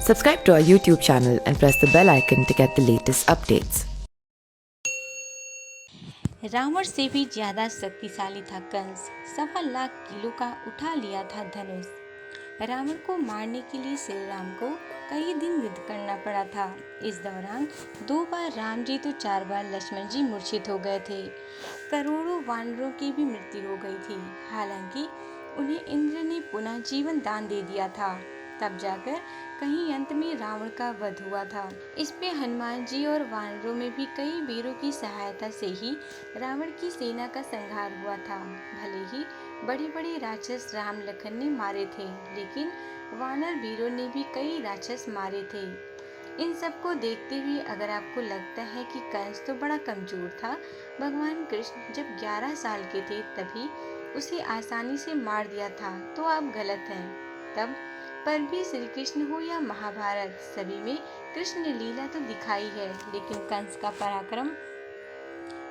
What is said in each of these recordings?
Subscribe to our YouTube channel and press the bell icon to get the latest updates. Ravan से भी ज्यादा शक्तिशाली था कंस। 1.25 किलो का उठा लिया था धनुष। रावण को मारने के लिए श्री राम को कई दिन युद्ध करना पड़ा था। इस दौरान 2 बार राम जी तो 4 बार लक्ष्मण जी मूर्छित हो गए थे। करोड़ों वानरों की भी मृत्यु हो गई थी। हालांकि उन्हें इंद्र ने पुनः जीवन दान दे दिया था। तब जाकर कहीं अंत में रावण का वध हुआ था। इस पे हनुमान जी और वानरों में भी कई वीरों की सहायता से ही रावण की सेना का संहार हुआ था। भले ही बड़े बड़े राक्षस राम लखन ने मारे थे, लेकिन वानर वीरों ने भी कई राक्षस मारे थे। इन सब को देखते हुए अगर आपको लगता है कि कंस तो बड़ा कमजोर था, भगवान कृष्ण जब 11 साल के थे तभी उसे आसानी से मार दिया था, तो आप गलत हैं। तब पर भी श्री कृष्ण हो या महाभारत, सभी में कृष्ण लीला तो दिखाई है, लेकिन कंस का पराक्रम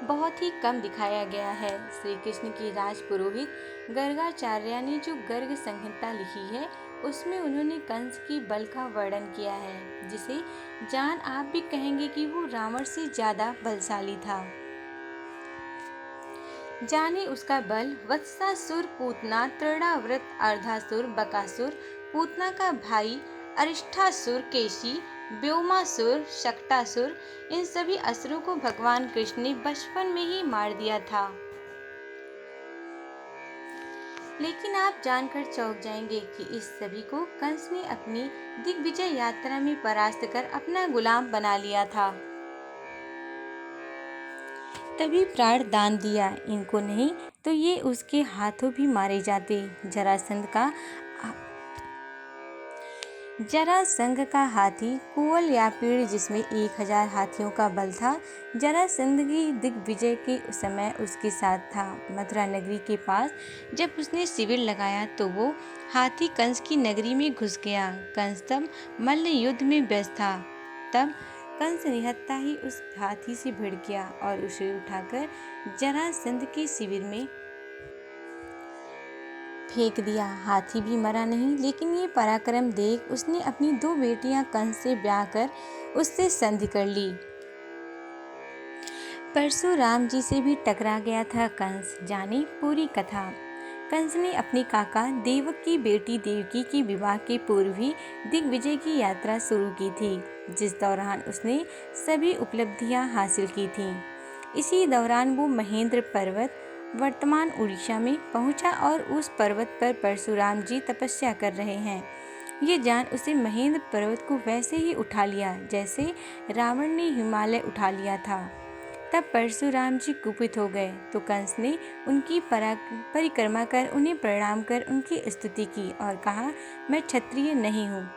बहुत ही कम दिखाया गया है। श्री कृष्ण की राज पुरोहित गर्गाचार्य ने जो गर्ग संहिता लिखी है, उसमें उन्होंने कंस की बल का वर्णन किया है, जिसे जान आप भी कहेंगे कि वो रावण से ज्यादा बलशाली था। जाने उसका बल। वत्सासुर, पूतना, तृणाव्रत, अर्धासुर, बकासुर, पूतना का भाई अरिष्ठासुर, केशी, व्योमासुर, शक्टासुर, इन सभी असुरों को भगवान कृष्ण ने बचपन में ही मार दिया था। लेकिन आप जानकर चौंक जाएंगे कि इस सभी को कंस ने अपनी दिग्विजय यात्रा में परास्त कर अपना गुलाम बना लिया था। तभी प्राण दान दिया। इनको नहीं तो ये उसके हाथों भी मारे जाते। जरासंध का हाथी कुवल या पेड़, जिसमें 1000 हाथियों का बल था, जरासंध की दिग्विजय के समय उसके साथ था। मथुरा नगरी के पास जब उसने शिविर लगाया तो वो हाथी कंस की नगरी में घुस गया। कंस तब मल्ल युद्ध में व्यस्त था। तब कंस निहत्था ही उस हाथी से भिड़ गया और उसे उठाकर जरासंध के शिविर में फेंक दिया। हाथी भी मरा नहीं, लेकिन ये पराक्रम देख उसने अपनी 2 बेटियां कंस से ब्याह कर उससे संधि कर ली। परशुराम जी से भी टकरा गया था कंस। जाने पूरी कथा। कंस ने अपने काका देवक की बेटी देवकी के विवाह के पूर्व ही दिग्विजय की यात्रा शुरू की थी, जिस दौरान उसने सभी उपलब्धियां हासिल की थीं। इसी दौरान वो महेंद्र पर्वत, वर्तमान उड़ीसा में पहुंचा और उस पर्वत पर परशुराम जी तपस्या कर रहे हैं। ये जान उसे महेंद्र पर्वत को वैसे ही उठा लिया जैसे रावण ने हिमालय उठा लिया था। तब परशुराम जी कुपित हो गए तो कंस ने उनकी परिक्रमा कर उन्हें प्रणाम कर उनकी स्तुति की और कहा, मैं क्षत्रिय नहीं हूँ।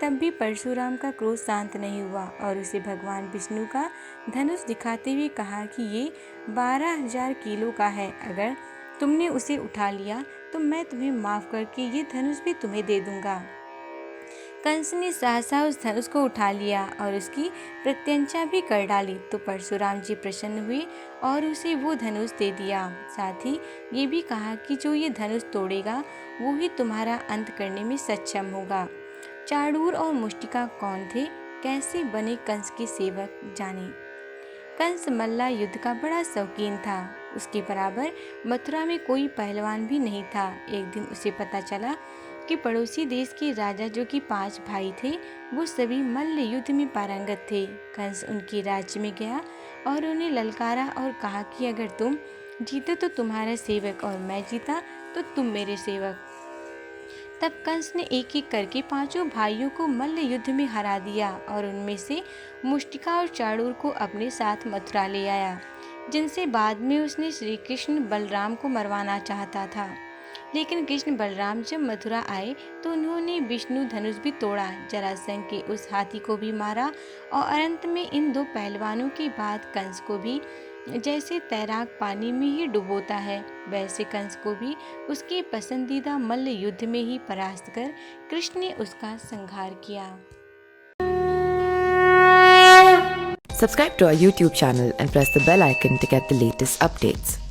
तब भी परशुराम का क्रोध शांत नहीं हुआ और उसे भगवान विष्णु का धनुष दिखाते हुए कहा कि ये 12,000 किलो का है। अगर तुमने उसे उठा लिया तो मैं तुम्हें माफ करके ये धनुष भी तुम्हें दे दूंगा। कंस ने सहसा उस धनुष को उठा लिया और उसकी प्रत्यंचा भी कर डाली तो परशुराम जी प्रसन्न हुए और उसे वो धनुष दे दिया। साथ ही ये भी कहा कि जो ये धनुष तोड़ेगा वो ही तुम्हारा अंत करने में सक्षम होगा। चाणूर और मुष्टिका कौन थे, कैसे बने कंस के सेवक, जाने। कंस मल्ला युद्ध का बड़ा शौकीन था। उसके बराबर मथुरा में कोई पहलवान भी नहीं था। एक दिन उसे पता चला कि पड़ोसी देश के राजा, जो कि 5 भाई थे, वो सभी मल्ल युद्ध में पारंगत थे। कंस उनके राज्य में गया और उन्हें ललकारा और कहा कि अगर तुम जीते तो तुम्हारा सेवक और मैं जीता तो तुम मेरे सेवक। तब कंस ने एक एक करके 5 भाइयों को मल्ल युद्ध में हरा दिया और उनमें से मुष्टिका और चाणूर को अपने साथ मथुरा ले आया, जिनसे बाद में उसने श्री कृष्ण बलराम को मरवाना चाहता था। लेकिन कृष्ण बलराम जब मथुरा आए तो उन्होंने विष्णु धनुष भी तोड़ा, जरासंध के उस हाथी को भी मारा और अंत में इन 2 पहलवानों के बाद कंस को भी जैसे तैराक पानी में ही डुबोता है, वैसे कंस को भी उसके पसंदीदा मल्ल युद्ध में ही परास्त कर कृष्ण ने उसका संहार किया। Subscribe to our YouTube channel and press the bell icon to get the latest updates.